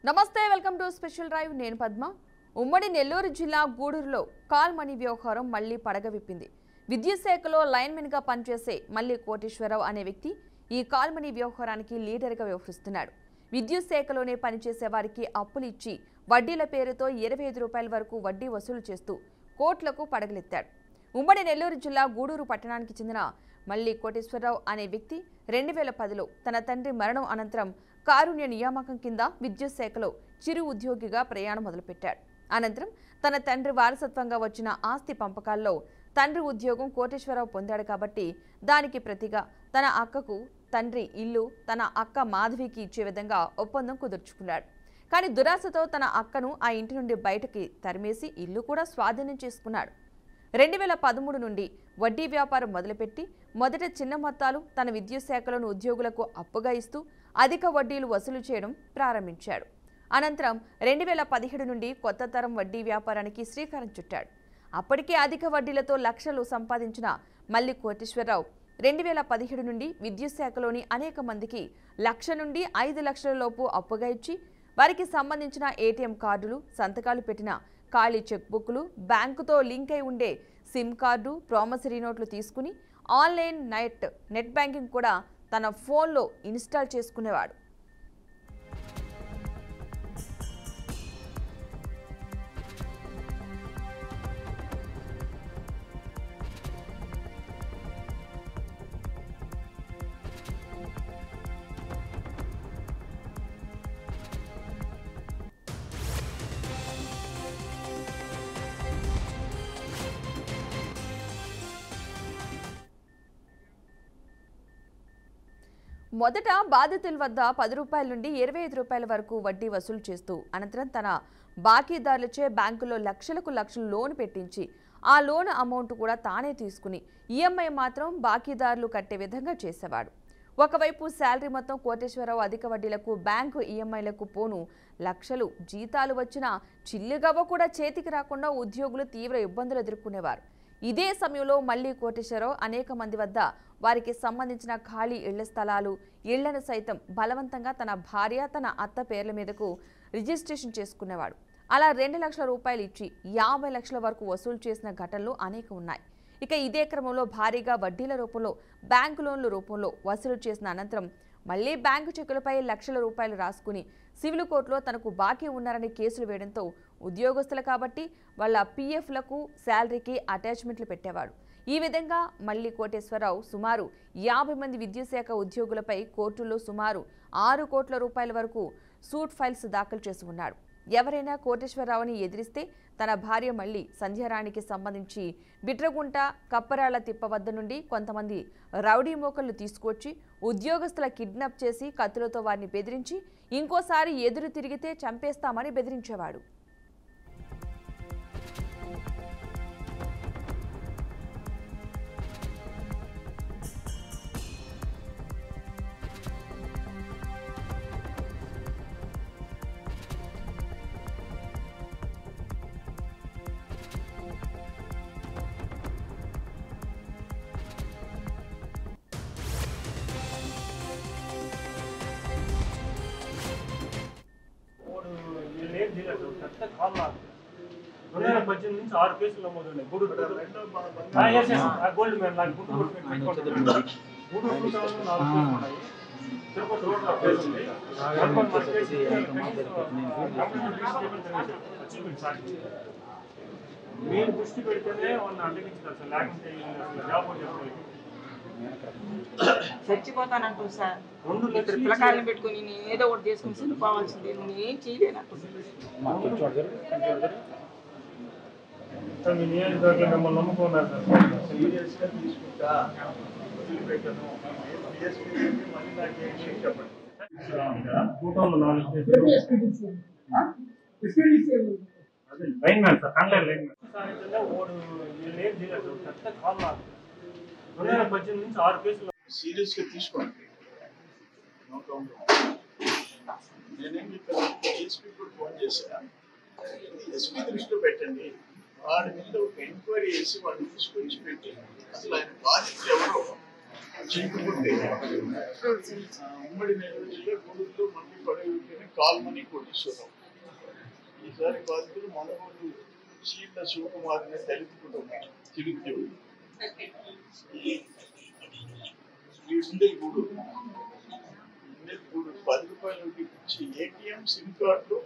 నమస్తే welcome to special drive నేను పద్మ ఉమ్మడి నెల్లూరు జిల్లా గూడూరులో కాల్ మనీ వ్యవహారం మళ్లీ పడగవిప్పింది విద్యుత్ శాఖలో లైన్మెన్ గా పనిచేసే మల్లి కోటేశ్వరరావు అనే వ్యక్తి ఈ కాల్ మనీ వ్యవహారానికి లీడర్ గా వ్యవహరిస్తున్నాడు విద్యుత్ శాఖలోనే పనిచేసే వారికి అప్పులు ఇచ్చి వడ్డీల పేరుతో 25 రూపాయల వరకు వడ్డీ వసూలు చేస్తూ కోట్లకు పడగలెత్తాడు ఉమ్మడి నెల్లూరు జిల్లా గూడూరు పట్టణానికి చెందిన మల్లి కోటేశ్వరరావు అనే వ్యక్తి 2010లో తన తండ్రి మరణం అనంతరం కారుణ్య నియామకం కింద విద్యుత్ శాఖలో చిరు ఉద్యోగిగా ప్రయాణం మొదలుపెట్టాడు అనంతరం తన తండ్రి వారసత్వంగా వచ్చిన ఆస్తి పంపకాల్లో తండ్రి ఉద్యోగం కోటేశ్వరరావు పొందాడు కాబట్టి దానికి ప్రతిగా తన అక్కకు తండ్రి ఇల్లు తన అక్క మాధవికి ఇచ్చే విధంగా ఒప్పందం కుదుర్చుకున్నాడు కానీ దురాశతో తన అక్కను ఆ ఇంటి నుండి బయటకి తరిమేసి ఇల్లు కూడా స్వాధీనం చేసుకున్నాడు 2013 నుండి వడ్డీ వ్యాపారం మొదలుపెట్టి మొదట చిన్న మొత్తాలు తన విద్యుత్ శాఖలోని ఉద్యోగులకు అప్పుగా ఇస్తూ అధిక వడ్డీలు వసూలు చేయడం ప్రారంభించాడు అనంతరం 2017 నుండి కొత్త తరం వడ్డీ వ్యాపారానికి శ్రీకారం చుట్టాడు అప్పటికే అధిక వడ్డీలతో లక్షలు సంపాదించిన మల్లి కోటేశ్వరరావు 2017 నుండి విద్యుత్ శాఖలోని అనేక మందికి 1 లక్ష నుండి 5 లక్షల లోపు అప్పుగా ఇచ్చి వారికి సంబంధించిన ఏటీఎం కార్డులు సంతకాలు పెట్టిన ఖాళీ చెక్ బుక్లు బ్యాంకుతో లింక్ అయి ఉండే సిమ్ కార్డు ప్రామిసరీ నోట్లు తీసుకుని ఆన్లైన్ నెట్ బ్యాంకింగ్ కూడా తన ఫోన్లో ఇన్స్టాల్ చేసుకునేవాడు మొదట బాధితుల వద్ద 10 రూపాయల నుండి 25 రూపాయల వరకు వడ్డీ వసూలు చేస్తూ అనంతరం తన బాకీదారులచే బ్యాంకులో లక్షలకు లక్షలు లోన్ పెట్టించి ఆ లోన్ అమౌంట్ కూడా తానే తీసుకుని ఈఎంఐ మాత్రం బాకీదారులు కట్టే విధంగా చేసేవాడు ఒకవైపు శాలరీ మొత్తం కోటేశ్వరరావు అధిక వడ్డీలకు బ్యాంకు ఈఎంఐలకు పోను లక్షలు జీతాలు వచ్చినా చిల్లిగవ్వ కూడా చేతికి రాకుండా ఉద్యోగులు తీవ్ర ఇబ్బందులు ఎదుర్కొనేవారు ఇదే సమయంలో మల్లి కోటేశ్వరరావు అనేక మంది వద్ద వారికి సంబంధించిన ఖాళీ ఇళ్ల స్థలాలు ఇళ్లను సైతం బలవంతంగా తన భార్య తన అత్త పేర్ల మీదకు రిజిస్ట్రేషన్ చేసుకునేవాడు అలా 2 లక్షల రూపాయలు ఇచ్చి 50 లక్షల వరకు వసూలు చేసిన ఘటనలు అనేక ఉన్నాయి ఇక ఇదే క్రమంలో భారీగా వడ్డీల రూపంలో బ్యాంకు లోన్ల రూపంలో వసూలు చేసిన అనంతరం మళ్లీ బ్యాంకు చెక్కులపై లక్షల రూపాయలు రాసుకుని సివిల్ కోర్టులో తనకు బాకీ ఉన్నారని కేసులు వేయడంతో ఉద్యోగస్తులు కాబట్టి వాళ్ళ పీఎఫ్లకు శాలరీకి అటాచ్మెంట్లు పెట్టేవాడు ఈ విధంగా మల్లి కోటేశ్వరరావు సుమారు 50 మంది విద్యుత్ శాఖ ఉద్యోగులపై కోర్టుల్లో సుమారు 6 కోట్ల రూపాయల వరకు సూట్ ఫైల్స్ దాఖలు చేసి ఉన్నాడు ఎవరైనా కోటేశ్వరరావుని ఎదిరిస్తే తన భార్య మల్లి సంధ్యారాణికి సంబంధించి బిట్రగుంట కప్పరాళ్ల తిప్ప వద్ద నుండి కొంతమంది రౌడీ మోకళ్లు తీసుకొచ్చి ఉద్యోగస్తుల కిడ్నాప్ చేసి కత్తులతో వారిని బెదిరించి ఇంకోసారి ఎదురు తిరిగితే చంపేస్తామని బెదిరించేవాడు నుంచి 6 కేసులు నమోదు గూడూరు గోల్డ్ మ్యాన్ నాకు గూడూరు తిరుపతి రోడ్లో కేసు ఉంది మీరు దృష్టి పెడితేనే వాళ్ళని అడ్డగించారు సార్ లేకుంటే జాబ్ చచ్చిపోతానంటూ సార్ 2 లక్షల పిల్లకాయలను పెట్టుకుని నేను ఏదో ఒకటి చేసుకుని సిద్ధిపోవాల్సింది నేను ఏం చేయలేనట్టు మీ నియోజకవర్గం మిమ్మల్ని నమ్ముకున్నారు సార్ సీరియస్గా తీసుకుంటా కూటంలో 4 కేసులు line man sir contract line man ఓడు వీళ్ళు ఏం చేయలేదు పెద్ద కాల్ 2018 నుంచి 6 కేసులు సీరియస్గా తీసుకోండి నేనేం చెప్పాను ఎస్పీ కూడా ఫోన్ చేశా ఎస్పీ దృష్టిలో పెట్టండి వాడి మీద ఒక ఎంక్వైరీ చేసి వాడిని తీసుకొచ్చి పెట్టి అసలు ఆయన బాధితులు ఎవరో చీకుకుంటే ఉమ్మడి నెల్లూరు జిల్లా గూడూరులో మళ్ళీ పడగొట్టిన కాల్మనీ కోటేశ్వరరావు. ఈసారి బాధితులు మనగోడు చీళ్ళ శివకుమార్ని దళిత కుటుంబం తిరుగుతూ గూడూరు 10 రూపాయలు ఇచ్చి ఏటీఎం సిమ్ కార్డు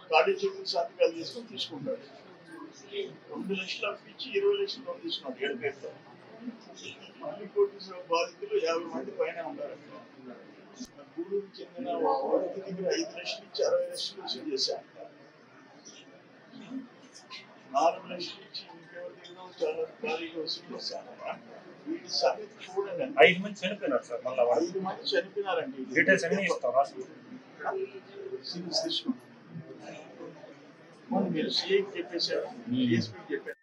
ఖాళీ చెక్కులు సంతకాలు తీసుకొని తీసుకుంటాడు. 2 లక్షలు అప్పించి 20 లక్షలు లోన్ తీసుకున్నాడు 7 పేరుతో. మళ్ళీ కోటేశ్వరరావు బాధితులు 50 మంది పైన ఉన్నారు. గూడూరుకు చెందిన ఒక వ్యక్తి దగ్గర 5 లక్షలు ఇచ్చి 60 లక్షలు వసూలు చేశారు. 4 లక్షలు ఇచ్చి ఇంకెవరి దగ్గర చాలా భారీగా వసూలు చేశారు. వీటి సంగతి చూడండి. 5 మంది చనిపోయినారు సార్. మళ్ళీ 5 మంది చనిపోయినారండి. డీటెయిల్స్ అన్ని ఇస్తాం సీరియస్ తీసుకున్నాం. మీరు సీఐకి చెప్పేశారు, డిఎస్పీకి చెప్పారు.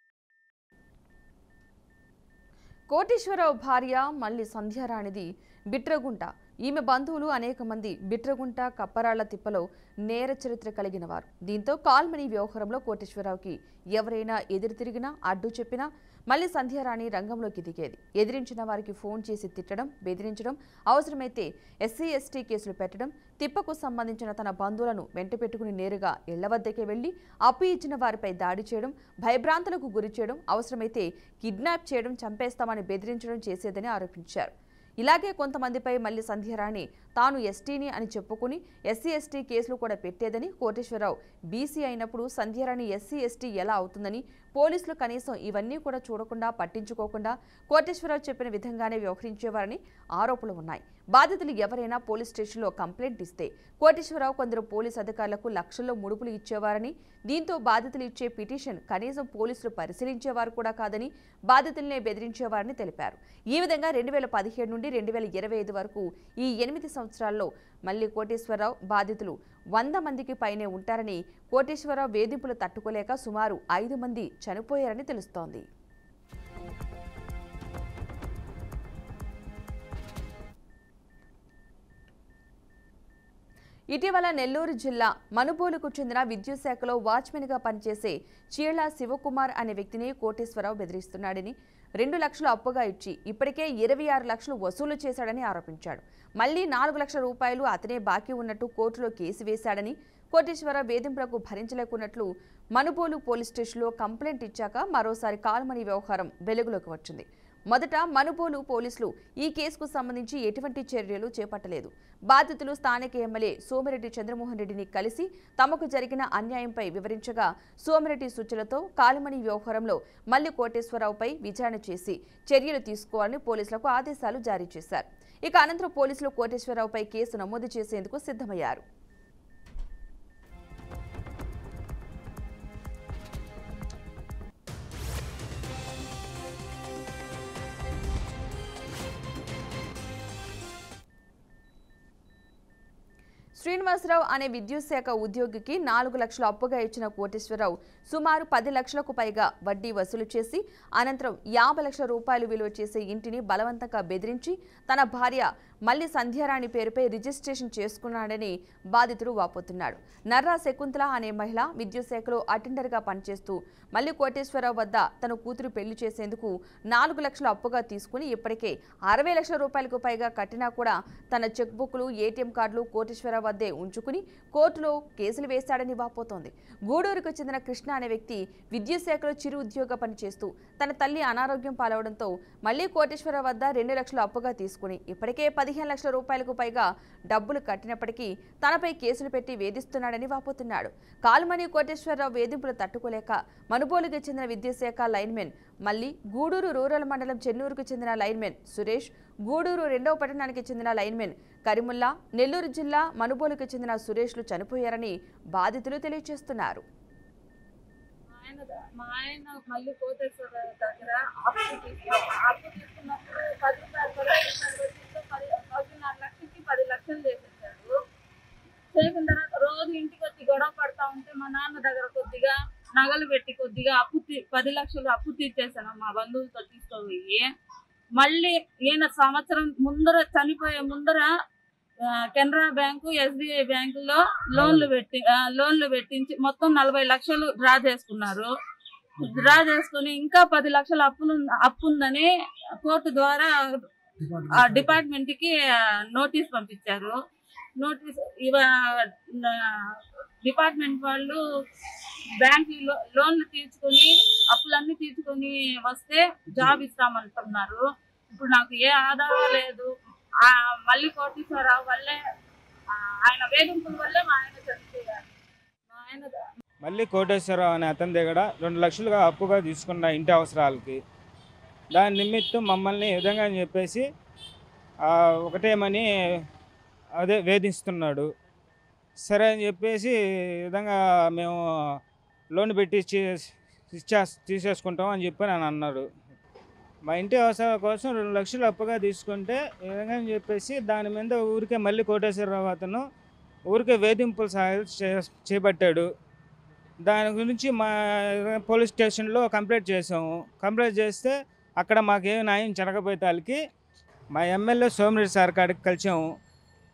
కోటేశ్వరరావు భార్య మల్లి సంధ్యారాణిది బిట్రగుంట. ఈమె బంధువులు అనేక మంది బిట్రగుంట కప్పరాళ్ల తిప్పలో నేర చరిత్ర కలిగిన వారు. దీంతో కాల్మనీ వ్యవహారంలో కోటేశ్వరరావుకి ఎవరైనా ఎదురు తిరిగినా అడ్డు చెప్పినా మల్లి సంధ్యారాణి రంగంలోకి దిగేది. ఎదిరించిన వారికి ఫోన్ చేసి తిట్టడం, బెదిరించడం, అవసరమైతే ఎస్సీ ఎస్టీ కేసులు పెట్టడం, తిప్పకు సంబంధించిన తన బంధువులను వెంట పెట్టుకుని నేరుగా ఇళ్ల వద్దకే వెళ్లి అప్పు ఇచ్చిన వారిపై దాడి చేయడం, భయభ్రాంతులకు గురి చేయడం, అవసరమైతే కిడ్నాప్ చేయడం, చంపేస్తామని బెదిరించడం చేసేదని ఆరోపించారు. ఇలాగే కొంతమందిపై మల్లి సంధ్యారాణి తాను ఎస్టీని అని చెప్పుకుని ఎస్సీ ఎస్టీ కేసులు కూడా పెట్టేదని, కోటేశ్వరరావు బీసీ అయినప్పుడు సంధ్యారాణి ఎస్సీ ఎస్టీ ఎలా అవుతుందని, పోలీసులు కనీసం ఇవన్నీ కూడా చూడకుండా పట్టించుకోకుండా కోటేశ్వరరావు చెప్పిన విధంగానే వ్యవహరించేవారని ఆరోపణలు ఉన్నాయి. బాధితులు ఎవరైనా పోలీస్ స్టేషన్లో కంప్లైంట్ ఇస్తే కోటేశ్వరరావు కొందరు పోలీసు అధికారులకు లక్షల్లో ముడుపులు ఇచ్చేవారని, దీంతో బాధితులు ఇచ్చే పిటిషన్ కనీసం పోలీసులు పరిశీలించేవారు కూడా కాదని, బాధితులనే బెదిరించేవారని తెలిపారు. ఈ విధంగా 2017 నుండి 2025 వరకు ఈ 8 సంవత్సరాల్లో మల్లి కోటేశ్వరరావు బాధితులు 100 మందికి పైనే ఉంటారని, కోటేశ్వరరావు వేధింపులు తట్టుకోలేక సుమారు 5 మంది చనిపోయారని తెలుస్తోంది. ఇటీవల నెల్లూరు జిల్లా మనుబోలుకు చెందిన విద్యుత్ శాఖలో వాచ్మెన్గా పనిచేసే చీళ్ల శివకుమార్ అనే వ్యక్తిని కోటేశ్వరరావు బెదిరిస్తున్నాడని, 2 లక్షలు అప్పుగా ఇచ్చి ఇప్పటికే 26 లక్షలు వసూలు చేశాడని ఆరోపించాడు. మళ్లీ 4 లక్షల రూపాయలు అతనే బాకీ ఉన్నట్టు కోర్టులో కేసు వేశాడని, కోటేశ్వరరావు వేధింపులకు భరించలేకున్నట్లు మనుబోలు పోలీస్ స్టేషన్లో కంప్లైంట్ ఇచ్చాక మరోసారి కాల్మనీ వ్యవహారం వెలుగులోకి వచ్చింది. మొదట మనుబోలు పోలీసులు ఈ కేసుకు సంబంధించి ఎటువంటి చర్యలు చేపట్టలేదు. బాధితులు స్థానిక ఎమ్మెల్యే సోమిరెడ్డి చంద్రమోహన్ రెడ్డిని కలిసి తమకు జరిగిన అన్యాయంపై వివరించగా సోమిరెడ్డి సూచనలతో కాల్మనీ వ్యవహారంలో మల్లి కోటేశ్వరరావుపై విచారణ చేసి చర్యలు తీసుకోవాలని పోలీసులకు ఆదేశాలు జారీ చేశారు. ఇక అనంతరం పోలీసులు కోటేశ్వరరావుపై కేసు నమోదు చేసేందుకు సిద్ధమయ్యారు. శ్రీనివాసరావు అనే విద్యుత్ శాఖ ఉద్యోగికి 4 లక్షలు అప్పుగా ఇచ్చిన కోటేశ్వరరావు సుమారు 10 లక్షలకు పైగా వడ్డీ వసూలు చేసి అనంతరం 50 లక్షల రూపాయలు విలువ చేసే ఇంటిని బలవంతంగా బెదిరించి తన భార్య మల్లి సంధ్యారాణి పేరుపై రిజిస్ట్రేషన్ చేసుకున్నాడని బాధితుడు వాపోతున్నాడు. నర్రా శకుంతల అనే మహిళ విద్యుత్ శాఖలో అటెండర్గా పనిచేస్తూ మల్లి కోటేశ్వరరావు వద్ద తన కూతురు పెళ్లి చేసేందుకు 4 లక్షలు అప్పుగా తీసుకుని ఇప్పటికే 60 లక్షల రూపాయలకు పైగా కట్టినా కూడా తన చెక్ బుక్లు, ఏటీఎం కార్డులు కోటేశ్వరరావు వద్దే ఉంచుకుని కోర్టులో కేసులు వేశాడని వాపోతోంది. గూడూరుకు చెందిన కృష్ణ అనే వ్యక్తి విద్యుత్ శాఖలో చిరు ఉద్యోగ పనిచేస్తూ తన తల్లి అనారోగ్యం పాలవడంతో మళ్లీ కోటేశ్వరరావు వద్ద 2 లక్షలు అప్పుగా తీసుకుని ఇప్పటికే 15 లక్షల రూపాయలకు పైగా డబ్బులు కట్టినప్పటికీ తనపై కేసులు పెట్టి వేధిస్తున్నాడని వాపోతున్నాడు. కాల్మనీ కోటేశ్వరరావు వేధింపులు తట్టుకోలేక మనుబోలుకు చెందిన విద్యుత్ శాఖ లైన్మెన్ మళ్లీ, గూడూరు రూరల్ మండలం చెన్నూరుకు చెందిన లైన్మెన్ సురేష్, గూడూరు 2వ పట్టణానికి చెందిన లైన్మెన్ కరిముల్లా, నెల్లూరు జిల్లా మనుబోలుకు చెందిన సురేష్లు చనిపోయారని బాధితులు తెలియజేస్తున్నారు. మా ఆయన మళ్ళీ కోటేశ్వరరావు దగ్గర అప్పు తీసుకున్నప్పుడు 10 లక్షలకి 10 లక్షలు చేసేసాడు. చేసిన తర్వాత రోజు ఇంటికి వచ్చి గొడవ పడతా ఉంటే మా నాన్న దగ్గర కొద్దిగా నగలు పెట్టి కొద్దిగా 10 లక్షలు అప్పు తీర్చేసాను మా బంధువులతో తీసుకోపోయి. మళ్ళీ ఈయన సంవత్సరం ముందర చనిపోయే ముందర కెనరా బ్యాంకు, ఎస్బీఐ బ్యాంకులో లోన్లు పెట్టించి మొత్తం 40 లక్షలు డ్రా చేసుకున్నారు. డ్రా చేసుకుని ఇంకా 10 లక్షల అప్పు ఉందని కోర్టు ద్వారా ఆ డిపార్ట్మెంట్కి నోటీస్ పంపించారు. నోటీస్ డిపార్ట్మెంట్ వాళ్ళు బ్యాంక్ లోన్లు తీసుకొని అప్పులన్నీ తీసుకొని వస్తే జాబ్ ఇస్తామంటున్నారు. ఇప్పుడు నాకు ఏ ఆధారం లేదు. మళ్ళీ కోటేశ్వరరావు వల్లే, ఆయన వేధింపుల వల్లే మా ఆయన చనిపోయారు. మా ఆయన మళ్ళీ కోటేశ్వరరావు అనే అతని దగ్గర 2 లక్షలుగా అప్పుగా తీసుకున్న ఇంటి అవసరాలకి దాని నిమిత్తం మమ్మల్ని ఈ విధంగా అని చెప్పేసి ఒకటేమని అదే వేధిస్తున్నాడు. సరే అని చెప్పేసి ఈ విధంగా మేము లోన్ పెట్టి తీసేసుకుంటాం అని చెప్పి నన్ను అన్నారు. మా ఇంటి అవసరాల కోసం 2 లక్షలు అప్పుగా తీసుకుంటే ఈ విధంగా అని చెప్పేసి దాని మీద ఊరికే మళ్ళీ కోటేశ్వరరావు అతను ఊరికే వేధింపులు చేపట్టాడు. దాని గురించి మా పోలీస్ స్టేషన్లో కంప్లైంట్ చేసాము. కంప్లైంట్ చేస్తే అక్కడ మాకేం న్యాయం జరగబోయేతాలకి మా ఎమ్మెల్యే సోమిరెడ్డి సార్ కాడికి కలిసాము.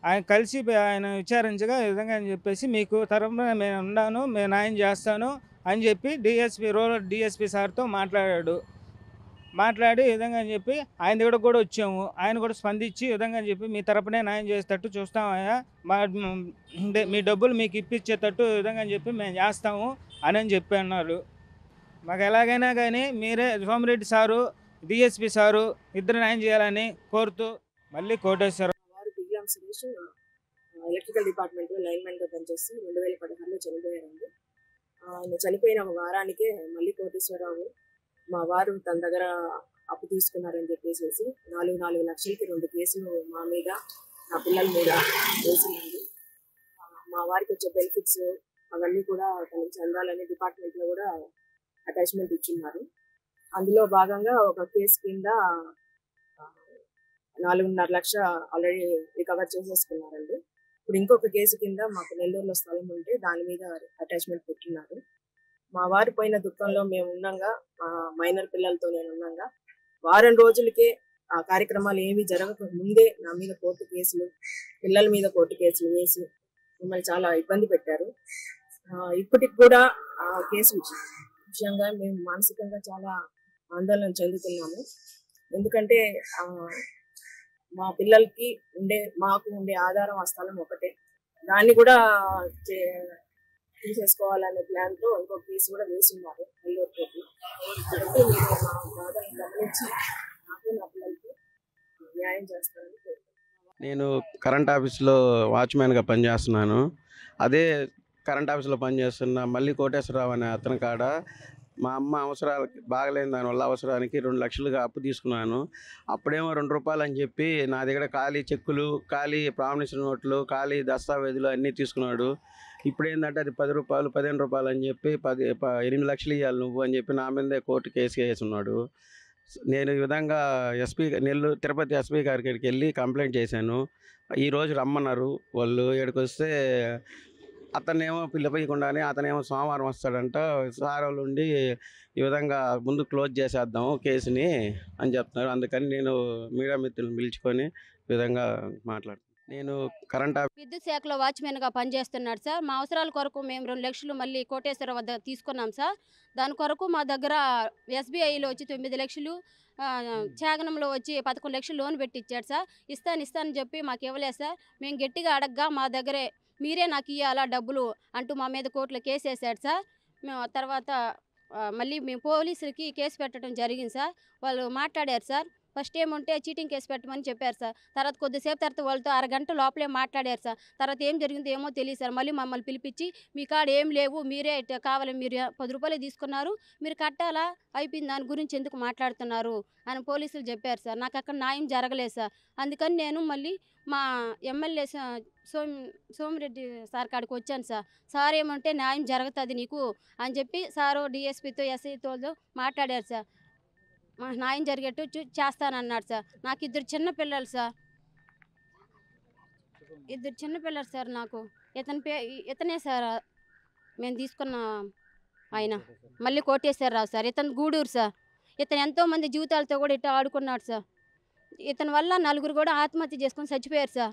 ఆయన కలిసి ఆయన విచారించగా ఈ విధంగా అని చెప్పేసి మీకు తరఫున నేను ఉన్నాను, నేను న్యాయం చేస్తాను అని చెప్పి రూరల్ డిఎస్పీ సార్తో మాట్లాడి ఈ విధంగా అని చెప్పి ఆయన దగ్గర కూడా వచ్చాము. ఆయన కూడా స్పందించి ఈ విధంగా అని చెప్పి మీ తరపునే న్యాయం చేసేటట్టు చూస్తామయ్యా, మీ డబ్బులు మీకు ఇప్పించేటట్టు ఈ విధంగా అని చెప్పి మేము చేస్తాము అని చెప్పి అన్నారు. మాకు ఎలాగైనా కానీ మీరే సోమిరెడ్డి సారు డిఎస్పీ సారు ఇద్దరు న్యాయం చేయాలని కోరుతూ మళ్ళీ కోటేశ్వర సురేష్ ఎలక్ట్రికల్ డిపార్ట్మెంట్ లైన్మెన్గా పనిచేసి 2016లో చనిపోయారండి. ఆయన చనిపోయిన ఒక వారానికే మళ్ళీ కోటేశ్వరరావు మా వారు తన దగ్గర అప్పు తీసుకున్నారని చెప్పేసి 4 లక్షలకి 2 కేసులు మా మీద, నా పిల్లల మీద వేసిందండి. మా వారికి వచ్చే బెనిఫిట్స్ అవన్నీ కూడా తనకి చెందాలని డిపార్ట్మెంట్లో కూడా అటాచ్మెంట్ ఇచ్చున్నారు. అందులో భాగంగా ఒక కేసు కింద 4.5 లక్షలు ఆల్రెడీ రికవర్ చేసేసుకున్నారండి. ఇప్పుడు ఇంకొక కేసు కింద మాకు నెల్లూరులో స్థలం ఉంటే దాని మీద అటాచ్మెంట్ పెట్టున్నారు. మా వారి పోయిన దుఃఖంలో మేము ఉన్నాగా, మైనర్ పిల్లలతో నేను ఉన్నాగా, వారం రోజులకే ఆ కార్యక్రమాలు ఏమీ జరగక ముందే నా మీద కోర్టు కేసులు, పిల్లల మీద కోర్టు కేసులు వేసి మమ్మల్ని చాలా ఇబ్బంది పెట్టారు. ఇప్పటికి కూడా ఆ కేసు విషయంగా మేము మానసికంగా చాలా ఆందోళన చెందుతున్నాము. ఎందుకంటే మా పిల్లలకి మాకు ఉండే ఆధారం ఆ స్థలం ఒకటే, దాన్ని కూడా తీసేసుకోవాలనే ప్లాన్తో ఇంకొక కేసు కూడా వేస్తున్నారు నెల్లూరు కోర్టులో. కాబట్టి మీరు మా బాధను గమనించి నాకు నా పిల్లలకి న్యాయం చేస్తారని కోరుకుంటున్నాను. నేను కరెంట్ ఆఫీస్లో వాచ్మెన్గా పనిచేస్తున్నాను. అదే కరెంట్ ఆఫీస్లో పనిచేస్తున్న మళ్ళీ కోటేశ్వరరావు అనే అతని కాడ మా అమ్మ అవసరాలకి బాగలేని దానివల్ల అవసరానికి 2 లక్షలుగా అప్పు తీసుకున్నాను. అప్పుడేమో 2 రూపాయలు అని చెప్పి నా దగ్గర ఖాళీ చెక్కులు, ఖాళీ ప్రామిసరీ నోట్లు, ఖాళీ దస్తావేజులు అన్నీ తీసుకున్నాడు. ఇప్పుడు ఏంటంటే అది 10 రూపాయలు, 15 రూపాయలు అని చెప్పి 8 లక్షలు ఇవ్వాలి నువ్వు అని చెప్పి నా మీదే కోర్టు కేసు వేసున్నాడు. నేను ఈ విధంగా తిరుపతి ఎస్పీ గారికి వెళ్ళి కంప్లైంట్ చేశాను. ఈరోజు రమ్మన్నారు వాళ్ళు. ఇక్కడికి వస్తే అతనేమో పిలిపోయకుండానే అతనేమో సోమవారం వస్తాడంట. సార్ వాళ్ళు ఉండి ఈ విధంగా ముందు క్లోజ్ చేసేద్దాము కేసుని అని చెప్తున్నారు. అందుకని నేను మీడియా మిత్రులను పిలుచుకొని ఈ విధంగా మాట్లాడుతున్నాను. నేను విద్యుత్ శాఖలో వాచ్మెన్గా పనిచేస్తున్నాడు సార్. మా అవసరాల కొరకు మేము 2 లక్షలు మళ్ళీ కోటేశ్వర వద్ద తీసుకున్నాం సార్. దాని కొరకు మా దగ్గర ఎస్బీఐలో వచ్చి 9 లక్షలు, ఛాగనంలో వచ్చి 11 లక్షలు లోన్ పెట్టి ఇచ్చాడు సార్. ఇస్తానని చెప్పి మాకు ఇవ్వలేదు సార్. మేము గట్టిగా అడగగా మా దగ్గరే మీరే నాకు ఇవ్వాలా డబ్బులు అంటూ మా మీద కోర్టులో కేసు వేసాడు సార్. మేము తర్వాత మళ్ళీ మేము పోలీసులకి కేసు పెట్టడం జరిగింది సార్. వాళ్ళు మాట్లాడారు సార్. ఫస్ట్ ఏముంటే చీటింగ్ కేసు పెట్టమని చెప్పారు సార్. తర్వాత కొద్దిసేపు తర్వాత వాళ్ళతో అరగంట లోపలే మాట్లాడారు సార్. తర్వాత ఏం జరిగిందో ఏమో తెలియదు సార్. మళ్ళీ మమ్మల్ని పిలిపించి మీ కాడ ఏం లేవు, మీరే కావాలి, మీరు 10 రూపాయలు తీసుకున్నారు, మీరు కట్టాలా, అయిపోయింది, దాని గురించి ఎందుకు మాట్లాడుతున్నారు అని పోలీసులు చెప్పారు సార్. నాకు అక్కడ న్యాయం జరగలేదు సార్. అందుకని నేను మళ్ళీ మా ఎమ్మెల్యే సోమిరెడ్డి సార్ కాడికి వచ్చాను సార్. సార్ ఏమంటే న్యాయం జరుగుతుంది నీకు అని చెప్పి సారు డిఎస్పీతో ఎస్ఐతో మాట్లాడారు సార్. మా న్యాయం జరిగేట్టు చేస్తానన్నాడు సార్. నాకు 2 చిన్న పిల్లలు సార్, 2 చిన్న పిల్లలు సార్. నాకు ఇతనే సార్ మేము తీసుకున్న ఆయన మళ్ళీ కోటేశ్వరరావు సార్. ఇతను గూడూరు సార్. ఇతను ఎంతోమంది జీవితాలతో కూడా ఇట్లా ఆడుకున్నాడు సార్. ఇతని వల్ల 4 కూడా ఆత్మహత్య చేసుకొని చచ్చిపోయారు సార్.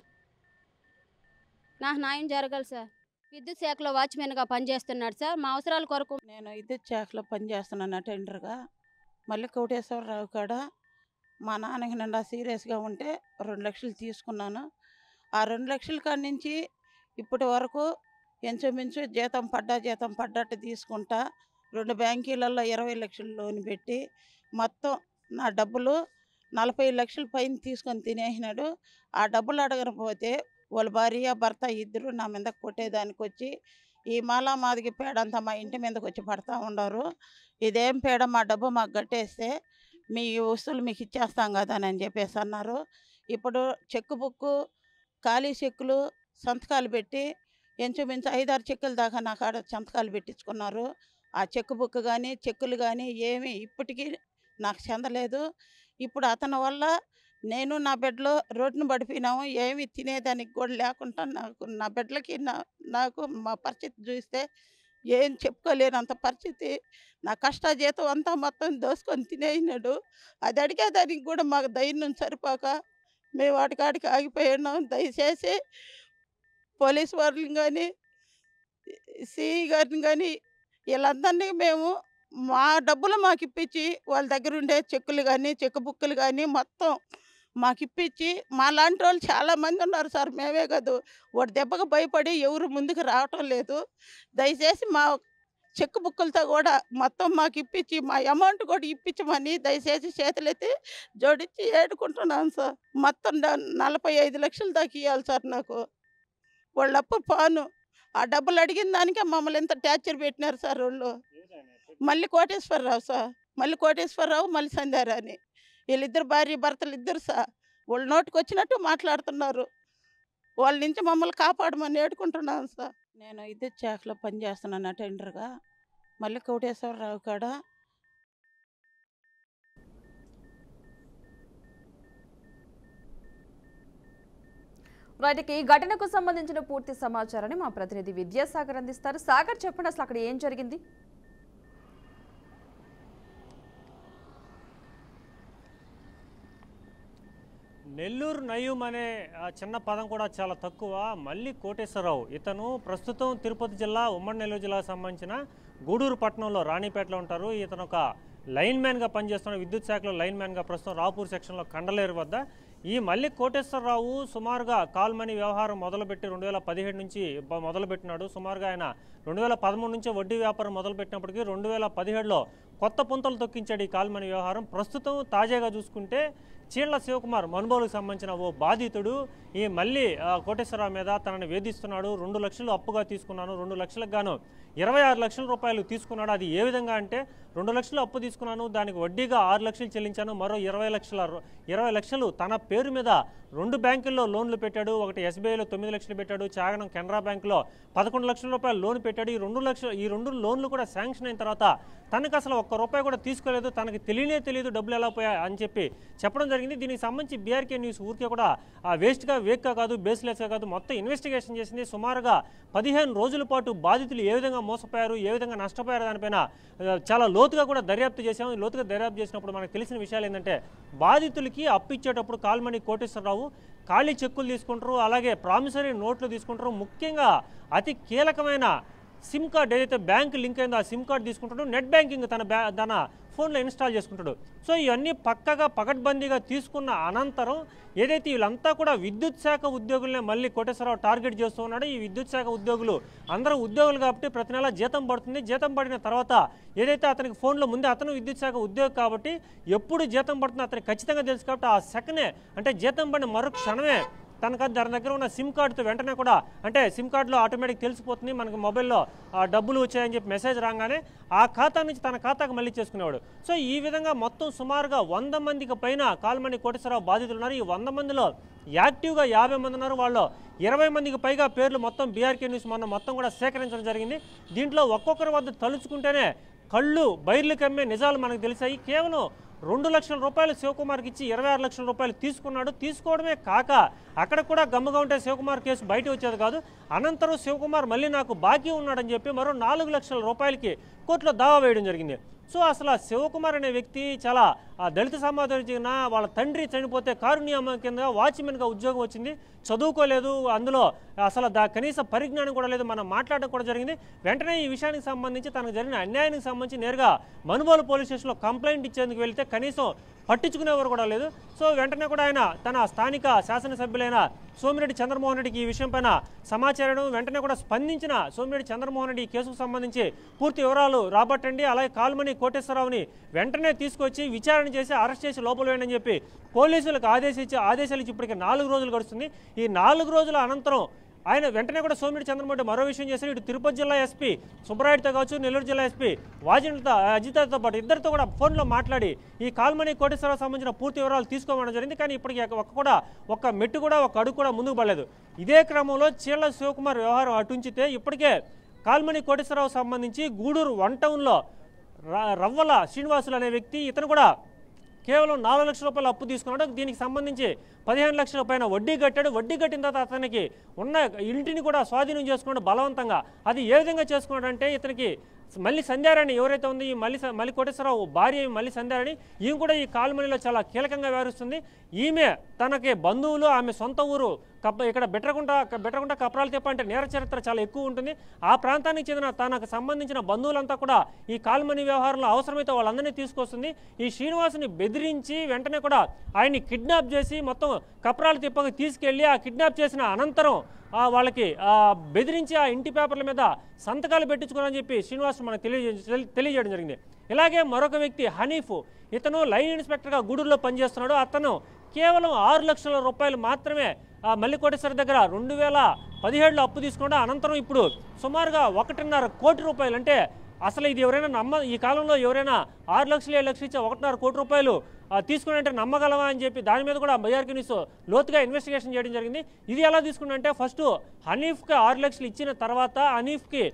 నాకు న్యాయం జరగాలి సార్. విద్యుత్ శాఖలో వాచ్మెన్గా పనిచేస్తున్నాడు సార్. మా అవసరాల కొరకు నేను విద్యుత్ శాఖలో పనిచేస్తున్నాను టెండర్గా. మళ్ళీ కోటేశ్వరరావు కాడ మా నాన్నకి నిండా సీరియస్గా ఉంటే 2 లక్షలు తీసుకున్నాను. ఆ 2 లక్షల కాడి నుంచి ఇప్పటి వరకు ఇంచుమించు జీతం పడ్డట్టు తీసుకుంటా 2 బ్యాంకీలలో 20 లక్షలు లోన్ పెట్టి మొత్తం నా డబ్బులు 40 లక్షల పైన తీసుకొని తినేసినాడు. ఆ డబ్బులు అడగకపోతే వాళ్ళ భార్య భర్త ఇద్దరు నా మీద కొట్టేదానికి వచ్చి ఈ మాదికి పేడంతా మా ఇంటి మీదకి వచ్చి పడతా ఉండరు. ఇదేం పేడ, మా డబ్బు మాకు కట్టేస్తే మీ వస్తువులు మీకు ఇచ్చేస్తాం కదా అని చెప్పేసి అన్నారు. ఇప్పుడు చెక్ బుక్, ఖాళీ చెక్కులు సంతకాలు పెట్టి ఇంచుమించు 5-6 చెక్కుల దాకా నా కాడ సంతకాలు పెట్టించుకున్నారు. ఆ చెక్ బుక్ కానీ చెక్కులు కానీ ఏమీ ఇప్పటికీ నాకు చెందలేదు. ఇప్పుడు అతని వల్ల నేను నా బిడ్డలో రోడ్డును పడిపోయినాము. ఏమి తినేదానికి కూడా లేకుండా నా బిడ్డలకి నాకు మా పరిస్థితి చూస్తే ఏం చెప్పుకోలేనంత పరిస్థితి. నా కష్టాజీతం అంతా మొత్తం దోసుకొని తినేసినాడు. అది అడిగేదానికి కూడా మాకు ధైర్యం సరిపోక మేము వాటికాడికి ఆగిపోయినాం. దయచేసి పోలీసు వాళ్ళని కానీ సిఐ గారిని కానీ వీళ్ళందరినీ మేము మా డబ్బులు మాకు ఇప్పించి వాళ్ళ దగ్గర ఉండే చెక్కులు కానీ చెక్ బుక్కులు కానీ మొత్తం మాకు ఇప్పించి మా లాంటి వాళ్ళు చాలామంది ఉన్నారు సార్. మేమే కాదు, వాడి దెబ్బకు భయపడి ఎవరు ముందుకు రావటం లేదు. దయచేసి మా చెక్ బుక్కులతో కూడా మొత్తం మాకు ఇప్పించి మా అమౌంట్ కూడా ఇప్పించమని దయచేసి చేతులెత్తి జోడించి ఏడుకుంటున్నాను సార్. మొత్తం 45 లక్షలు దాకా ఇవ్వాలి సార్ నాకు. వాళ్ళప్పు పాను ఆ డబ్బులు అడిగిన దానికే మమ్మల్ని ఎంత టార్చర్ పెట్టినారు సార్ వాళ్ళు. మళ్ళీ కోటేశ్వరరావు సార్, మళ్ళీ సంధ్యారాణి, వీళ్ళిద్దరు భార్య భర్తలు ఇద్దరు సార్. వాళ్ళు నోటికి వచ్చినట్టు మాట్లాడుతున్నారు. వాళ్ళ నుంచి మమ్మల్ని కాపాడమని ఏడుకుంటున్నాను సార్. నేను విద్యుత్ శాఖలో పనిచేస్తున్నాను అటెండర్గా. మళ్ళీ కోటేశ్వరరావు కాడ రైట్. ఈ ఘటనకు సంబంధించిన పూర్తి సమాచారాన్ని మా ప్రతినిధి విద్యాసాగర్ అందిస్తారు. సాగర్, చెప్పండి అసలు అక్కడ ఏం జరిగింది? నెల్లూరు నయూం అనే చిన్న పదం కూడా చాలా తక్కువ. మళ్ళీ కోటేశ్వరరావు ఇతను ప్రస్తుతం తిరుపతి జిల్లా, ఉమ్మడి నెల్లూరు జిల్లాకు సంబంధించిన గూడూరు పట్టణంలో రాణిపేటలో ఉంటారు. ఇతను ఒక లైన్మ్యాన్గా పనిచేస్తున్న, విద్యుత్ శాఖలో లైన్మ్యాన్గా ప్రస్తుతం రాపూర్ సెక్షన్లో కండలేరు వద్ద. ఈ మళ్ళీ కోటేశ్వరరావు సుమారుగా కాల్ మనీ వ్యవహారం మొదలుపెట్టి 2017 నుంచి మొదలుపెట్టినాడు. సుమారుగా ఆయన 2013 నుంచి వడ్డీ వ్యాపారం మొదలుపెట్టినప్పటికీ 2017లో కొత్త పుంతలు తొక్కించాడు ఈ కాల్ మనీ వ్యవహారం. ప్రస్తుతం తాజాగా చూసుకుంటే చీళ్ల శివకుమార్ మనుబోలుకు సంబంధించిన ఓ బాధితుడు ఈ మళ్ళీ కోటేశ్వరరావు మీద తనని వేధిస్తున్నాడు. 2 లక్షలు అప్పుగా తీసుకున్నాను, 2 లక్షలకు గాను 26 లక్షల రూపాయలు తీసుకున్నాడు. అది ఏ విధంగా అంటే 2 లక్షలు అప్పు తీసుకున్నాను, దానికి వడ్డీగా 6 లక్షలు చెల్లించాను, మరో 20 లక్షలు తన పేరు మీద 2 బ్యాంకుల్లో లోన్లు పెట్టాడు. ఒకటి ఎస్బీఐలో 9 లక్షలు పెట్టాడు, చాగనం కెనరా బ్యాంకులో 11 లక్షల రూపాయలు లోన్ పెట్టాడు. ఈ రెండు లోన్లు కూడా శాంక్షన్ అయిన తర్వాత తనకు అసలు ₹1 కూడా తీసుకోలేదు, తనకి తెలియదు డబ్బులు ఎలా పోయా అని చెప్పి చెప్పడం జరిగింది. దీనికి సంబంధించి బీఆర్కే న్యూస్ ఊరికే కూడా వేస్ట్గా వేక్గా కాదు, బేస్లెస్గా కాదు, మొత్తం ఇన్వెస్టిగేషన్ చేసింది. సుమారుగా 15 రోజుల పాటు బాధితులు ఏ విధంగా మోసపోయారు, ఏ విధంగా నష్టపోయారు దానిపైన చాలా లోతుగా కూడా దర్యాప్తు చేశాము. లోతుగా దర్యాప్తు చేసినప్పుడు మనకు తెలిసిన విషయాలు ఏంటంటే, బాధితులకి అప్పు ఇచ్చేటప్పుడు కాల్మనీ కోటేశ్వరరావు ఖాళీ చెక్కులు తీసుకుంటారు, అలాగే ప్రామిసరీ నోట్లు తీసుకుంటారు. ముఖ్యంగా అతి కీలకమైన సిమ్ కార్డ్ ఏదైతే బ్యాంక్ లింక్ అయిందో ఆ సిమ్ కార్డు తీసుకుంటాడు, నెట్ బ్యాంకింగ్ తన ఫోన్లో ఇన్స్టాల్ చేసుకుంటాడు. సో ఇవన్నీ పక్కగా పకడ్బందీగా తీసుకున్న అనంతరం ఏదైతే వీళ్ళంతా కూడా విద్యుత్ శాఖ ఉద్యోగులనే మళ్ళీ కోటేశ్వరరావు టార్గెట్ చేస్తూ ఉన్నాడు. ఈ విద్యుత్ శాఖ ఉద్యోగులు అందరూ ఉద్యోగులు కాబట్టి ప్రతి నెల జీతం పడుతుంది. జీతం పడిన తర్వాత ఏదైతే అతనికి ఫోన్లో ముందే అతను విద్యుత్ శాఖ ఉద్యోగి కాబట్టి ఎప్పుడు జీతం పడుతుందో అతనికి ఖచ్చితంగా తెలుసు కాబట్టి ఆ సెకండే అంటే జీతం పడిన మరో క్షణమే తనకు దాని దగ్గర ఉన్న సిమ్ కార్డుతో వెంటనే కూడా అంటే సిమ్ కార్డులో ఆటోమేటిక్ తెలిసిపోతుంది మనకు మొబైల్లో డబ్బులు వచ్చాయని చెప్పి మెసేజ్ రాగానే ఆ ఖాతా నుంచి తన ఖాతాకు మళ్ళీ చేసుకునేవాడు. సో ఈ విధంగా మొత్తం సుమారుగా 100 మందికి పైన కాల్మనీ కోటేశ్వరరావు బాధితులు ఉన్నారు. ఈ 100 మందిలో యాక్టివ్గా 50 మంది ఉన్నారు. వాళ్ళు 20 మందికి పైగా పేర్లు మొత్తం బీఆర్కే న్యూస్ మొత్తం కూడా సేకరించడం జరిగింది. దీంట్లో ఒక్కొక్కరి వద్ద తలుచుకుంటేనే కళ్ళు బైర్లు కమ్మే నిజాలు మనకు తెలిసాయి. కేవలం 2 లక్షల రూపాయలు శివకుమార్కి ఇచ్చి 26 లక్షల రూపాయలు తీసుకున్నాడు. తీసుకోవడమే కాక అక్కడ కూడా గమ్ముగా ఉంటే శివకుమార్ కేసు బయట వచ్చేది కాదు. అనంతరం శివకుమార్ మళ్ళీ నాకు బాకీ ఉన్నాడని చెప్పి మరో 4 లక్షల రూపాయలకి కోర్టులో దావా వేయడం జరిగింది. సో అసలు ఆ శివకుమార్ అనే వ్యక్తి చాలా దళిత సమాజం వాళ్ళ తండ్రి చనిపోతే కారుణ్యం కింద వాచ్మెన్గా ఉద్యోగం వచ్చింది, చదువుకోలేదు, అందులో అసలు కనీస పరిజ్ఞానం కూడా లేదు. మనం మాట్లాడడం కూడా జరిగింది. వెంటనే ఈ విషయానికి సంబంధించి తనకు జరిగిన అన్యాయానికి సంబంధించి నేరుగా మనుబోలు పోలీస్ స్టేషన్లో కంప్లైంట్ ఇచ్చేందుకు వెళ్తే కనీసం పట్టించుకునేవారు కూడా లేదు. సో వెంటనే కూడా ఆయన తన స్థానిక శాసనసభ్యులైన సోమిరెడ్డి చంద్రమోహన్ రెడ్డికి ఈ విషయం పైన సమాచారం వెంటనే కూడా స్పందించిన సోమిరెడ్డి చంద్రమోహన్ రెడ్డి ఈ కేసుకు సంబంధించి పూర్తి వివరాలు రాబట్టండి, అలాగే కాల్మని కోటేశ్వరరావుని వెంటనే తీసుకొచ్చి విచారణ చేసి అరెస్ట్ చేసి లోపల వేయండి అని చెప్పి పోలీసులకు ఆదేశాలు ఇచ్చి ఇప్పటికి 4 రోజులు గడుస్తుంది. ఈ 4 రోజుల అనంతరం ఆయన వెంటనే కూడా సోమిరెడ్డి చంద్రమోహన్ రెడ్డి మరో విషయం చేశారు. ఇటు తిరుపతి జిల్లా ఎస్పీ సుబ్బరాయుడితో కావచ్చు, నెల్లూరు జిల్లా ఎస్పీ అజితతో పాటు ఇద్దరితో కూడా ఫోన్లో మాట్లాడి ఈ కాల్మని కోటేశ్వరరావు సంబంధించిన పూర్తి వివరాలు తీసుకోవడం జరిగింది. కానీ ఇప్పటికీ ఒక్క మెట్టు కూడా ఒక అడుగు కూడా ముందుకు పడలేదు. ఇదే క్రమంలో చీళ్ల శివకుమార్ వ్యవహారం అటుంచితే ఇప్పటికే కాల్మని కోటేశ్వరరావు సంబంధించి గూడూరు 1 టౌన్లో రవ్వల శ్రీనివాసులు అనే వ్యక్తి, ఇతను కూడా కేవలం 4 లక్షల రూపాయలు అప్పు తీసుకున్నాడు. దీనికి సంబంధించి 15 లక్షల పైన వడ్డీ కట్టాడు. వడ్డీ కట్టిన తర్వాత అతనికి ఉన్న ఇంటిని కూడా స్వాధీనం చేసుకున్నాడు బలవంతంగా. అది ఏ విధంగా చేసుకున్నాడంటే ఇతనికి మళ్ళీ సంధ్యారాణి ఎవరైతే ఉంది ఈ మళ్ళీ కోటేశ్వరరావు భార్య మళ్ళీ సంధ్యారాణి, ఈమె కూడా ఈ కాల్మనీలో చాలా కీలకంగా వ్యవహరిస్తుంది. ఈమె తనకి బంధువులు, ఆమె సొంత ఊరు ఇక్కడ బెట్రకుంట కప్రాల తెప్ప అంటే నేర చరిత్ర చాలా ఎక్కువ ఉంటుంది. ఆ ప్రాంతానికి చెందిన తనకు సంబంధించిన బంధువులంతా కూడా ఈ కాల్మనీ వ్యవహారంలో అవసరమైతే వాళ్ళందరినీ తీసుకొస్తుంది. ఈ శ్రీనివాసుని బెదిరించి వెంటనే కూడా ఆయన్ని కిడ్నాప్ చేసి మొత్తం కప్రాల తెప్పకి తీసుకెళ్లి ఆ కిడ్నాప్ చేసిన అనంతరం వాళ్ళకి బెదిరించి ఆ ఇంటి పేపర్ల మీద సంతకాలు పెట్టించుకోవాలని చెప్పి శ్రీనివాసు మనకు తెలియజేయడం జరిగింది. ఇలాగే మరొక వ్యక్తి హనీఫ్, ఇతను లైన్ ఇన్స్పెక్టర్గా గూడూరులో పనిచేస్తున్నాడు. అతను కేవలం 6 లక్షల రూపాయలు మాత్రమే మల్లి కోటేశ్వర దగ్గర 2017లో అప్పు తీసుకున్నాడు. అనంతరం ఇప్పుడు సుమారుగా 1.5 కోటి రూపాయలు, అంటే అసలు ఇది ఎవరైనా ఈ కాలంలో ఎవరైనా 6 లక్షలు 7 లక్షలు ఇచ్చే 1.5 కోటి రూపాయలు తీసుకున్నంటే నమ్మగలవా అని చెప్పి దాని మీద కూడా బైఆర్కే న్యూస్ లోతుగా ఇన్వెస్టిగేషన్ చేయడం జరిగింది. ఇది ఎలా తీసుకున్నంటే ఫస్ట్ హనీఫ్కి 6 లక్షలు ఇచ్చిన తర్వాత హనీఫ్కి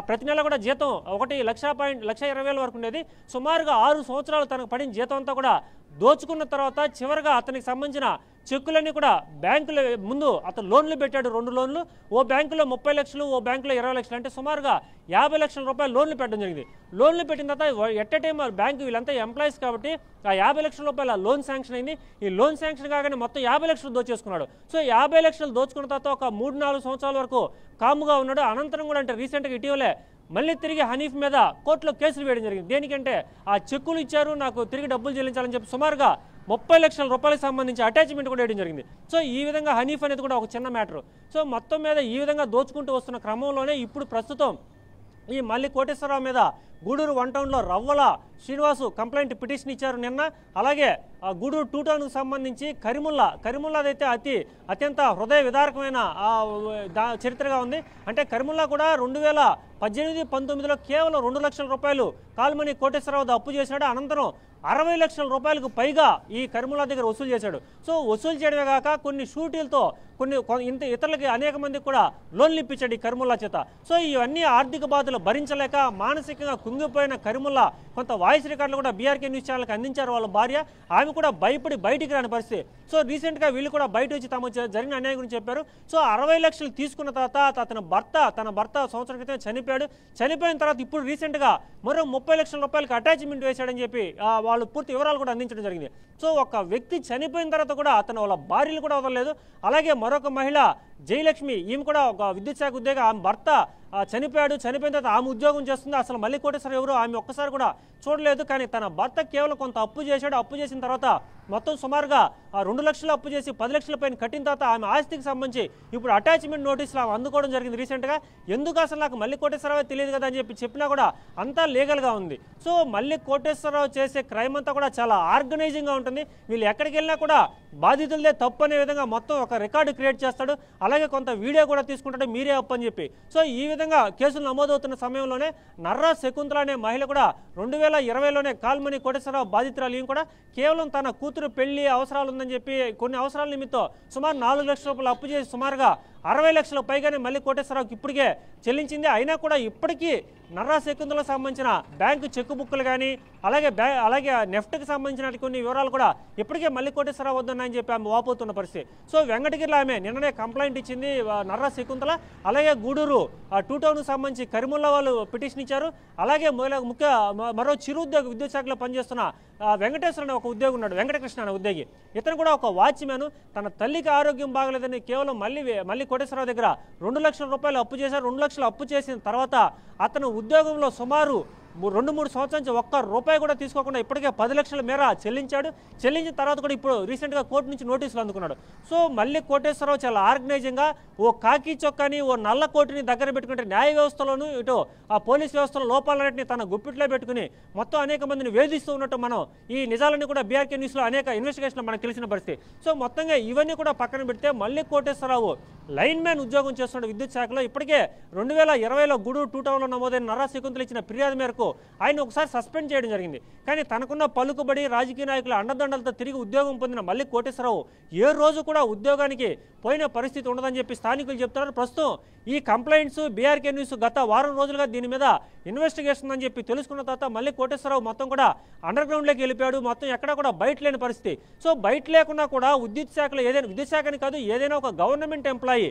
ప్రతి నెల కూడా జీతం 1,20,000 వరకు ఉండేది. సుమారుగా 6 సంవత్సరాలు తనకు పడిన జీతం అంతా కూడా దోచుకున్న తర్వాత చివరిగా అతనికి సంబంధించిన చెక్కులన్నీ కూడా బ్యాంకులో ముందు అతను లోన్లు పెట్టాడు, 2 లోన్లు. ఓ బ్యాంకులో 30 లక్షలు, ఓ బ్యాంకులో 20 లక్షలు, అంటే సుమారుగా 50 లక్షల రూపాయలు లోన్లు పెట్టడం జరిగింది. లోన్లు పెట్టిన తర్వాత ఎట్ ఎ టైం బ్యాంకు వీళ్ళంతా ఎంప్లాయీస్ కాబట్టి ఆ 50 లక్షల రూపాయల లోన్ శాంక్షన్ అయింది. ఈ లోన్ శాంక్షన్ కాగానే మొత్తం 50 లక్షలు దోచేసుకున్నాడు. సో 50 లక్షలు దోచుకున్న తర్వాత ఒక 3-4 సంవత్సరాల వరకు కాముగా ఉన్నాడు. అనంతరం కూడా అంటే రీసెంట్గా ఇటీవలే మళ్ళీ తిరిగి హనీఫ్ మీద కోర్టులో కేసులు వేయడం జరిగింది. దేనికంటే ఆ చెక్కులు ఇచ్చారు, నాకు తిరిగి డబ్బులు చెల్లించాలని చెప్పి సుమారుగా 30 లక్షల రూపాయలకు సంబంధించి అటాచ్మెంట్ కూడా వేయడం జరిగింది. సో ఈ విధంగా హనీఫ్ అనేది కూడా ఒక చిన్న మ్యాటర్. సో మొత్తం మీద ఈ విధంగా దోచుకుంటూ వస్తున్న క్రమంలోనే ఇప్పుడు ప్రస్తుతం ఈ మల్లి కోటేశ్వరరావు మీద గూడూరు 1 టౌన్లో రవ్వల శ్రీనివాసు కంప్లైంట్ పిటిషన్ ఇచ్చారు నిన్న. అలాగే గూడూరు 2 టౌన్కు సంబంధించి కరీముల్లాదైతే అత్యంత హృదయ విదారకమైన చరిత్రగా ఉంది. అంటే కరీముల్లా కూడా 2018-19లో కేవలం 2 లక్షల రూపాయలు కాల్మని కోటేశ్వరరావు అప్పు చేశాడు. అనంతరం 60 లక్షల రూపాయలకు పైగా ఈ కరీముల్లా దగ్గర వసూలు చేశాడు. సో వసూలు చేయడమే కాక కొన్ని షూటీలతో ఇతరులకి అనేక మందికి కూడా లోన్లు ఇప్పించాడు ఈ కరీముల్లా చేత. సో ఇవన్నీ ఆర్థిక బాధలు భరించలేక మానసికంగా కుంగిపోయిన కరీముల్లా కొంత వాయిస్ రికార్డులు కూడా బీఆర్కే న్యూస్ ఛానల్కి అందించారు వాళ్ళ భార్య. ఆమె కూడా భయపడి బయటికి రాని పరిస్థితి. సో రీసెంట్గా వీళ్ళు కూడా బయట వచ్చి తమ జరిగిన అన్యాయం గురించి చెప్పారు. సో 60 లక్షలు తీసుకున్న తర్వాత తన భర్త సంవత్సరం క్రితం చనిపోయాడు. చనిపోయిన తర్వాత ఇప్పుడు రీసెంట్గా మరో 30 లక్షల రూపాయలకి అటాచ్మెంట్ వేశాడని చెప్పి వాళ్ళు పూర్తి వివరాలు కూడా అందించడం జరిగింది. సో ఒక వ్యక్తి చనిపోయిన తర్వాత కూడా అతను వాళ్ళ భార్యలు కూడా వదలలేదు. అలాగే మరొక మహిళ జయలక్ష్మి, ఈమె కూడా ఒక విద్యుత్ శాఖ ఉద్యోగి, ఆమె భర్త చనిపోయిన తర్వాత ఆమె ఉద్యోగం చేస్తుంది. అసలు మల్లి కోటేశ్వర ఎవరు ఆమె ఒక్కసారి కూడా చూడలేదు. కానీ తన భర్త కేవలం కొంత అప్పు చేశాడు. అప్పు చేసిన తర్వాత మొత్తం సుమారుగా 2 లక్షలు అప్పు చేసి 10 లక్షల పైన కట్టిన తర్వాత ఆమె ఆస్తికి సంబంధించి ఇప్పుడు అటాచ్మెంట్ నోటీసులు ఆమె అందుకోవడం జరిగింది రీసెంట్గా. ఎందుకు అసలు నాకు మల్లి కోటేశ్వరరావు తెలియదు కదా అని చెప్పినా కూడా అంతా లీగల్గా ఉంది. సో మల్లి కోటేశ్వరరావు చేసే క్రైమ్ అంతా కూడా చాలా ఆర్గనైజింగ్గా ఉంటుంది. వీళ్ళు ఎక్కడికి వెళ్ళినా కూడా బాధితులదే తప్పు అనే విధంగా మొత్తం ఒక రికార్డు క్రియేట్ చేస్తాడు. అలాగే కొంత వీడియో కూడా తీసుకుంటాడు మీరే అప్పు అని చెప్పి. సో ఈ విధంగా కేసులు నమోదవుతున్న సమయంలోనే నర్రా శకుంతల అనే మహిళ కూడా 2020లోనే కాల్మని కోటేశ్వరరావు బాధితురాలు. ఈమె కూడా కేవలం తన కూతురు పెళ్లి అవసరాలు ఉందని చెప్పి కొన్ని అవసరాల నిమిత్తం సుమారు 4 లక్షల రూపాయలు అప్పు చేసి సుమారుగా 60 లక్షల పైగానే మల్లి కోటేశ్వరరావుకి ఇప్పటికే చెల్లించింది. అయినా కూడా ఇప్పటికీ నర్రా శకుంతలకు సంబంధించిన బ్యాంకు చెక్ బుక్లు కానీ అలాగే నెఫ్ట్కి సంబంధించిన కొన్ని వివరాలు కూడా ఇప్పటికే మల్లి కోటేశ్వరరావు వద్దన్నాయని చెప్పి ఆమె వాపోతున్న పరిస్థితి. సో వెంకటగిరిలో ఆమె నిన్ననే కంప్లైంట్ ఇచ్చింది నర్రా శకుంతల. అలాగే గూడూరు 2 టౌన్కు సంబంధించి కరీముల్లా వాళ్ళు పిటిషన్ ఇచ్చారు. అలాగే మరో చిరు ఉద్యోగి విద్యుత్ శాఖలో పనిచేస్తున్న వెంకటేశ్వర అనే ఒక ఉద్యోగి ఉన్నాడు, వెంకటకృష్ణ అనే ఉద్యోగి. ఇతను కూడా ఒక వాచ్మెన్. తన తల్లికి ఆరోగ్యం బాగలేదని కేవలం మల్లి కోటేశ్వరరావు దగ్గర 2 లక్షల రూపాయలు అప్పు చేశారు. 2 లక్షలు అప్పు చేసిన తర్వాత అతను ఉద్యోగంలో సుమారు 2-3 సంవత్సరాల నుంచి ఒక్క రూపాయి కూడా తీసుకోకుండా ఇప్పటికే 10 లక్షల మేర చెల్లించిన తర్వాత కూడా ఇప్పుడు రీసెంట్గా కోర్టు నుంచి నోటీసులు అందుకున్నాడు. సో మళ్ళీ కోటేశ్వరరావు చాలా ఆర్గనైజింగ్గా ఓ కాకి చొక్కాని ఓ నల్ల కోటిని దగ్గర పెట్టుకుంటే న్యాయ వ్యవస్థలోనూ ఇటు ఆ పోలీస్ వ్యవస్థలో లోపాలన్నింటినీ తన గుప్పిట్లో పెట్టుకుని మొత్తం అనేక మందిని వేధిస్తూ ఉన్నట్టు మనం ఈ నిజాలన్నీ కూడా బీఆర్కే న్యూస్లో అనేక ఇన్వెస్టిగేషన్లో మనకు తెలిసిన పరిస్థితి. సో మొత్తంగా ఇవన్నీ కూడా పక్కన పెడితే మళ్ళీ కోటేశ్వరరావు లైన్ మ్యాన్ ఉద్యోగం చేస్తున్న విద్యుత్ శాఖలో ఇప్పటికే 2020లో గూడూరు 2 టౌన్లో నమోదైన నర్రా శకుంతల ఇచ్చిన ఫిర్యాదు మేరకు ఆయన ఒకసారి సస్పెండ్ చేయడం జరిగింది. కానీ తనకున్న పలుకుబడి రాజకీయ నాయకుల అండదండలతో తిరిగి ఉద్యోగం పొందిన మళ్ళీ కోటేశ్వరరావు ఏ రోజు కూడా ఉద్యోగానికి పోయిన పరిస్థితి ఉండదని చెప్పి స్థానికులు చెప్తున్నారు. ప్రస్తుతం ఈ కంప్లైంట్స్ బీఆర్కే న్యూస్ గత వారం రోజులుగా దీని మీద ఇన్వెస్టిగేషన్ అని చెప్పి తెలుసుకున్న తర్వాత మళ్ళీ కోటేశ్వరరావు మొత్తం కూడా అండర్ గ్రౌండ్లోకి వెళ్ళిపోయాడు. మొత్తం ఎక్కడ కూడా బయట లేని పరిస్థితి. సో బయట లేకుండా కూడా విద్యుత్ శాఖలో ఏదైనా విద్యుత్ శాఖని కాదు ఏదైనా ఒక government employee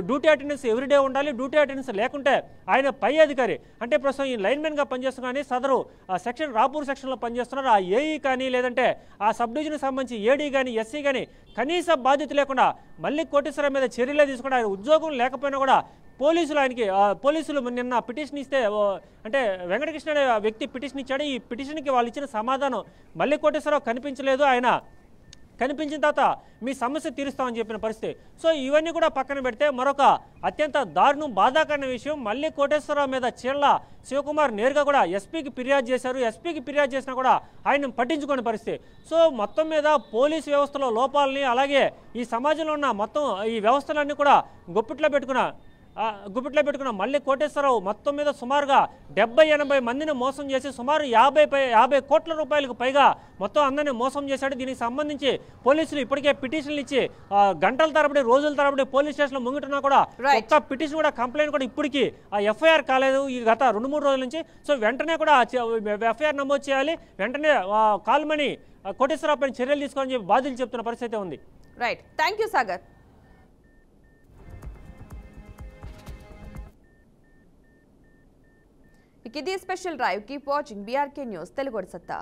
duty attendance everyday ఉండాలి. డ్యూటీ అటెండెన్స్ లేకుంటే ఆయన పై అధికారి అంటే ప్రస్తుతం ఈ లైన్మెన్గా పనిచేస్తున్నా కానీ సదరు సెక్షన్ రాపూర్ సెక్షన్లో పనిచేస్తున్నారు ఆ ఏఈ కానీ లేదంటే ఆ సబ్ డివిజన్కి సంబంధించి ఏడీ కానీ ఎస్సీ కానీ కనీస బాధ్యత లేకుండా మళ్ళీ కోటేశ్వరరావు మీద చర్యలే తీసుకుంటే ఆయన ఉద్యోగం లేకపోయినా కూడా పోలీసులు నిన్న పిటిషన్ ఇస్తే అంటే వెంకటకృష్ణ అనే వ్యక్తి పిటిషన్ ఇచ్చాడు. ఈ పిటిషన్కి వాళ్ళు ఇచ్చిన సమాధానం మళ్ళీ కోటేశ్వరరావు కనిపించలేదు. ఆయన కనిపించిన తర్వాత మీ సమస్య తీరుస్తామని చెప్పిన పరిస్థితి. సో ఇవన్నీ కూడా పక్కన పెడితే మరొక అత్యంత దారుణం బాధాకరమైన విషయం మళ్ళీ కోటేశ్వరరావు మీద చీళ్ల శివకుమార్ నేరుగా కూడా ఎస్పీకి ఫిర్యాదు చేశారు. ఎస్పీకి ఫిర్యాదు చేసినా కూడా ఆయన పట్టించుకునే పరిస్థితి. సో మొత్తం మీద పోలీస్ వ్యవస్థలో లోపాలని అలాగే ఈ సమాజంలో ఉన్న మొత్తం ఈ వ్యవస్థలన్నీ కూడా గుప్పిట్లో పెట్టుకున్న మళ్ళీ కోటేశ్వరరావు మొత్తం మీద సుమారుగా 70-80 మందిని మోసం చేసి సుమారు 50 కోట్ల రూపాయలకు పైగా మొత్తం అందరినీ మోసం చేశాడు. దీనికి సంబంధించి పోలీసులు ఇప్పటికే పిటిషన్లు ఇచ్చి గంటల తరబడి రోజుల తరబడి పోలీస్ స్టేషన్లో ముంగిటున్నా కూడా ఒక్క పిటిషన్ కూడా కంప్లైంట్ కూడా ఇప్పటికీ ఆ ఎఫ్ఐఆర్ కాలేదు ఈ గత 2-3 రోజుల నుంచి. సో వెంటనే కూడా ఎఫ్ఐఆర్ నమోదు చేయాలి. వెంటనే కాల్మని కోటేశ్వరరావు పైన చర్యలు తీసుకోవాలని చెప్పి బాధితులు చెప్తున్న పరిస్థితి ఉంది. Right, thank you Sagar. ఇది special drive. Keep watching BRK news Telugu సత్తా.